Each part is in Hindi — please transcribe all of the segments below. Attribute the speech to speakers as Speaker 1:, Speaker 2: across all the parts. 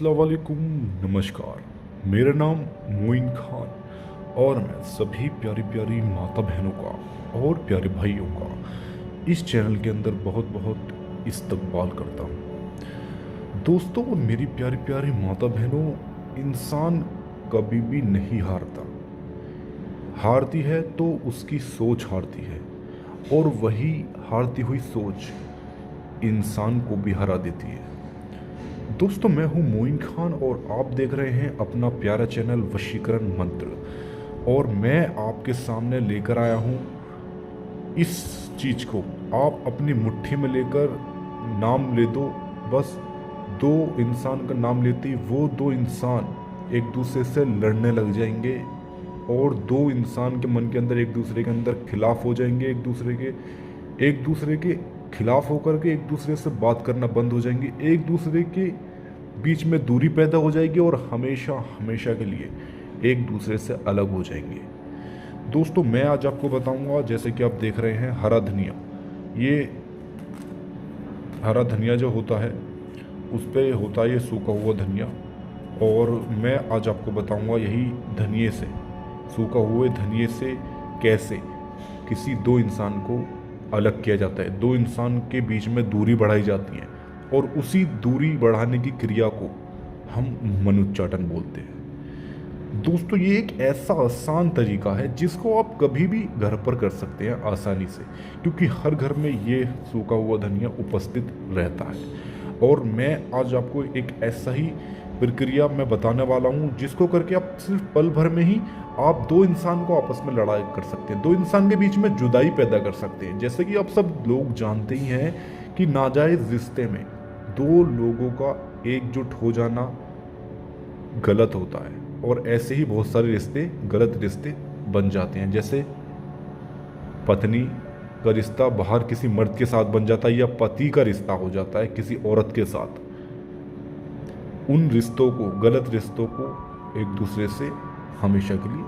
Speaker 1: अस्सलाम वालेकुम, नमस्कार। मेरा नाम मोइन खान और मैं सभी प्यारी प्यारी माता बहनों का और प्यारे भाइयों का इस चैनल के अंदर बहुत बहुत इस्तकबाल करता हूँ। दोस्तों, मेरी प्यारी प्यारी माता बहनों, इंसान कभी भी नहीं हारता। हारती है तो उसकी सोच हारती है, और वही हारती हुई सोच इंसान को भी हरा देती है। दोस्तों, मैं हूं मोइन खान और आप देख रहे हैं अपना प्यारा चैनल वशीकरण मंत्र। और मैं आपके सामने लेकर आया हूं इस चीज को। आप अपनी मुट्ठी में लेकर नाम ले दो। बस दो इंसान का नाम लेते ही वो दो इंसान एक दूसरे से लड़ने लग जाएंगे, और दो इंसान के मन के अंदर एक दूसरे के अंदर खिलाफ हो जाएंगे। एक दूसरे के खिलाफ होकर के एक दूसरे से बात करना बंद हो जाएंगे। एक दूसरे के बीच में दूरी पैदा हो जाएगी और हमेशा हमेशा के लिए एक दूसरे से अलग हो जाएंगे। दोस्तों, मैं आज आपको बताऊंगा, जैसे कि आप देख रहे हैं हरा धनिया। ये हरा धनिया जो होता है उस पे होता है ये सूखा हुआ धनिया। और मैं आज आपको बताऊंगा यही धनिए से, सूखा हुए धनिए से कैसे किसी दो इंसान को अलग किया जाता है। दो इंसान के बीच में दूरी बढ़ाई जाती है, और उसी दूरी बढ़ाने की क्रिया को हम मनुच्चाटन बोलते हैं। दोस्तों, ये एक ऐसा आसान तरीका है जिसको आप कभी भी घर पर कर सकते हैं आसानी से, क्योंकि हर घर में ये सूखा हुआ धनिया उपस्थित रहता है। और मैं आज आपको एक ऐसा ही प्रक्रिया मैं बताने वाला हूँ जिसको करके आप सिर्फ पल भर में ही आप दो इंसान को आपस में लड़ाई कर सकते हैं, दो इंसान के बीच में जुदाई पैदा कर सकते हैं। जैसे कि आप सब लोग जानते ही हैं कि नाजायज़ रिश्ते में दो लोगों का एकजुट हो जाना गलत होता है, और ऐसे ही बहुत सारे रिश्ते गलत रिश्ते बन जाते हैं। जैसे पत्नी का रिश्ता बाहर किसी मर्द के साथ बन जाता है, या पति का रिश्ता हो जाता है किसी औरत के साथ। उन रिश्तों को, गलत रिश्तों को एक दूसरे से हमेशा के लिए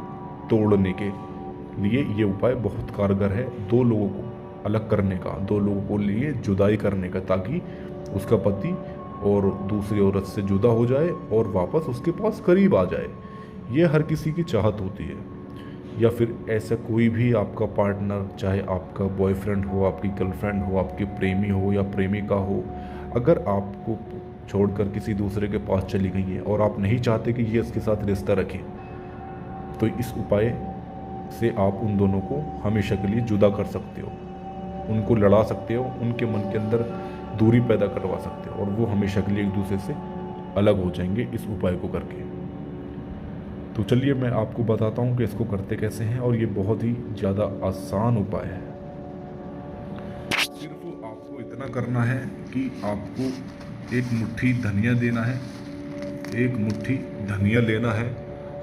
Speaker 1: तोड़ने के लिए ये उपाय बहुत कारगर है। दो लोगों को अलग करने का, दो लोगों को लिए जुदाई करने का, ताकि उसका पति और दूसरी औरत से जुदा हो जाए और वापस उसके पास करीब आ जाए। ये हर किसी की चाहत होती है। या फिर ऐसा कोई भी आपका पार्टनर, चाहे आपका बॉयफ्रेंड हो, आपकी गर्लफ्रेंड हो, आपकी प्रेमी हो या प्रेमिका हो, अगर आपको छोड़कर किसी दूसरे के पास चली गई है और आप नहीं चाहते कि ये इसके साथ रिश्ता रखें, तो इस उपाय से आप उन दोनों को हमेशा के लिए जुदा कर सकते हो, उनको लड़ा सकते हो, उनके मन के अंदर दूरी पैदा करवा सकते हो, और वो हमेशा के लिए एक दूसरे से अलग हो जाएंगे इस उपाय को करके। तो चलिए मैं आपको बताता हूँ कि इसको करते कैसे हैं, और ये बहुत ही ज़्यादा आसान उपाय है। सिर्फ आपको इतना करना है कि आपको एक मुट्ठी धनिया देना है, एक मुट्ठी धनिया लेना है,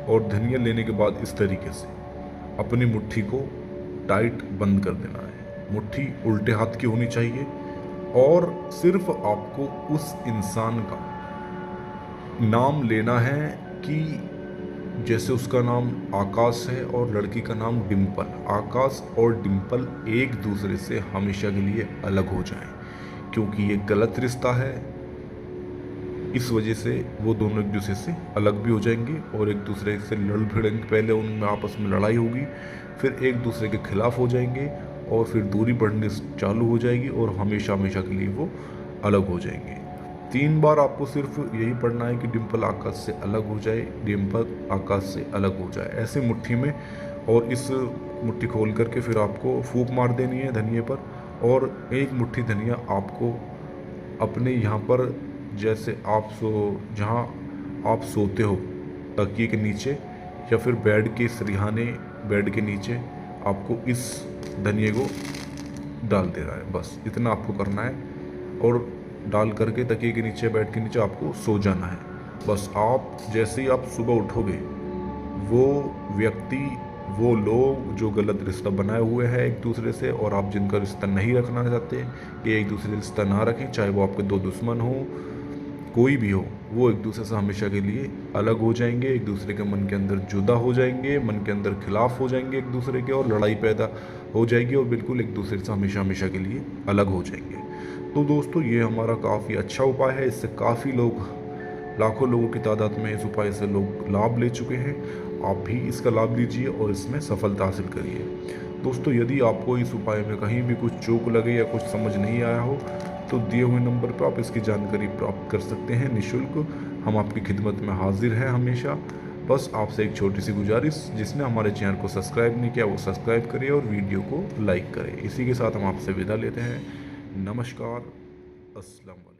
Speaker 1: और धनिया लेने के बाद इस तरीके से अपनी मुट्ठी को टाइट बंद कर देना है। मुट्ठी उल्टे हाथ की होनी चाहिए, और सिर्फ आपको उस इंसान का नाम लेना है कि जैसे उसका नाम आकाश है और लड़की का नाम डिम्पल। आकाश और डिम्पल एक दूसरे से हमेशा के लिए अलग हो जाएं, क्योंकि ये गलत रिश्ता है। इस वजह से वो दोनों एक दूसरे से अलग भी हो जाएंगे और एक दूसरे से लड़ भिड़ेंगे। पहले उनमें आपस में लड़ाई होगी, फिर एक दूसरे के खिलाफ हो जाएंगे, और फिर दूरी बढ़नी चालू हो जाएगी, और हमेशा हमेशा के लिए वो अलग हो जाएंगे। 3 बार आपको सिर्फ यही पढ़ना है कि डिम्पल आकाश से अलग हो जाए, डिम्पल आकाश से अलग हो जाए, ऐसे मुट्ठी में। और इस मुट्ठी खोल करके फिर आपको फूंक मार देनी है धनिए पर, और एक मुट्ठी धनिया आपको अपने यहाँ पर, जैसे जहाँ आप सोते हो तकिए के नीचे, या फिर बेड के सरिहाने, बेड के नीचे आपको इस धनिए को डाल दे रहा है। बस इतना आपको करना है, और डाल करके तकिए के नीचे, बेड के नीचे आपको सो जाना है। बस आप जैसे ही आप सुबह उठोगे, वो व्यक्ति, वो लोग जो गलत रिश्ता बनाए हुए हैं एक दूसरे से, और आप जिनका रिश्ता नहीं रखना चाहते कि एक दूसरे रिश्ता ना रखें, चाहे वो आपके दो दुश्मन हो, कोई भी हो, वो एक दूसरे से हमेशा के लिए अलग हो जाएंगे। एक दूसरे के मन के अंदर जुदा हो जाएंगे, मन के अंदर खिलाफ हो जाएंगे एक दूसरे के, और लड़ाई पैदा हो जाएगी, और बिल्कुल एक दूसरे से हमेशा हमेशा के लिए अलग हो जाएंगे। तो दोस्तों, ये हमारा काफ़ी अच्छा उपाय है। इससे काफ़ी लोग लाखों लोगों की तादाद में इस उपाय से लोग लाभ ले चुके हैं। आप भी इसका लाभ लीजिए और इसमें सफलता हासिल करिए। दोस्तों, यदि आपको इस उपाय में कहीं भी कुछ चूक लगे या कुछ समझ नहीं आया हो तो दिए हुए नंबर पर आप इसकी जानकारी प्राप्त कर सकते हैं निःशुल्क। हम आपकी खिदमत में हाजिर हैं हमेशा। बस आपसे एक छोटी सी गुजारिश, जिसने हमारे चैनल को सब्सक्राइब नहीं किया वो सब्सक्राइब करे और वीडियो को लाइक करें। इसी के साथ हम आपसे विदा लेते हैं। नमस्कार, अस्सलाम वालेकुम।